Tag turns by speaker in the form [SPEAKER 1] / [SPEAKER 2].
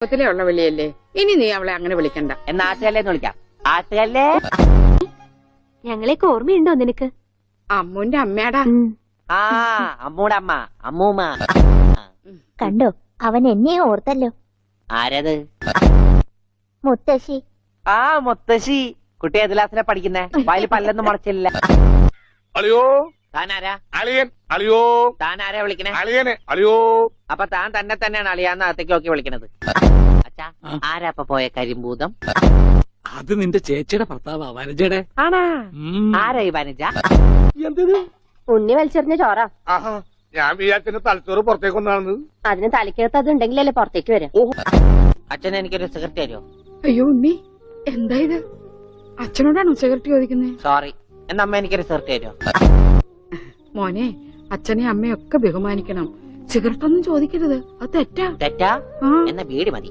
[SPEAKER 1] ത്തിലുള്ള വിളിയല്ലേ, ഇനി നീ അവളെ അങ്ങനെ വിളിക്കണ്ട.
[SPEAKER 2] എന്നാ ആട്ടുകല്ലേന്ന് വിളിക്കാം. ആട്ടുകല്ലേ.
[SPEAKER 3] ഞങ്ങളെയൊക്കെ ഓർമ്മയുണ്ടോ നിനക്ക്?
[SPEAKER 1] അമ്മുന്റെ അമ്മയാടാ.
[SPEAKER 2] ആ അമ്മൂടെ അമ്മ, അമ്മൂമ്മ.
[SPEAKER 3] കണ്ടോ, അവൻ എന്നെ ഓർത്തല്ലോ.
[SPEAKER 2] ആരത്?
[SPEAKER 3] മുത്തശ്ശി.
[SPEAKER 2] ആ മുത്തശ്ശി. കുട്ടി ഏത് ക്ലാസ്സിലാ പഠിക്കുന്നേ? വായിൽ പല്ലൊന്നും മുളച്ചില്ല.
[SPEAKER 4] അളിയോ
[SPEAKER 2] താനാരാ?
[SPEAKER 4] അളിയൻ. അളിയോ
[SPEAKER 2] താനാരാ വിളിക്കണേ?
[SPEAKER 4] അളിയനെ. അളിയോ
[SPEAKER 2] അപ്പൊ താൻ തന്നെ തന്നെയാണ് അളിയാന്ന് അകത്തേക്ക് നോക്കി വിളിക്കണത്. അച്ഛാ, ആരാ അപ്പൊ പോയ കരിമ്പൂതം?
[SPEAKER 5] അത് നിന്റെ ചേച്ചിയുടെ ഭർത്താവാ, വനജയുടെ.
[SPEAKER 2] ആണാ? ആരാ ഈ വനജ?
[SPEAKER 3] ഉണ്ണി വലിച്ചെറിഞ്ഞ ചോറാ.
[SPEAKER 4] ആഹാ, ഞാൻ വിചാരിച്ചെന്റെ തലച്ചോറ് പുറത്തേക്ക് ഒന്നാണെന്ന്.
[SPEAKER 3] അതിന് തലക്കകത്ത് അത് ഉണ്ടെങ്കിലല്ലേ പുറത്തേക്ക് വരാം.
[SPEAKER 2] അച്ഛൻ എനിക്കൊരു സിഗരറ്റ് തരുമോ?
[SPEAKER 1] അയ്യോ ഉണ്ണി, എന്താ ഇത്? അച്ഛനോടാണോ സിഗരറ്റ് ചോദിക്കുന്നത്?
[SPEAKER 2] സോറി. എന്നാ അമ്മ എനിക്കൊരു സിഗരറ്റ് തരുമോ?
[SPEAKER 1] മോനെ, അച്ഛനെ അമ്മയൊക്കെ ബഹുമാനിക്കണം. സിഗരറ്റ് ഒന്നും ചോദിക്കരുത്, അത് തെറ്റാ.
[SPEAKER 2] തെറ്റാ?
[SPEAKER 1] ആ
[SPEAKER 2] എന്നാ ബീഡി മതി.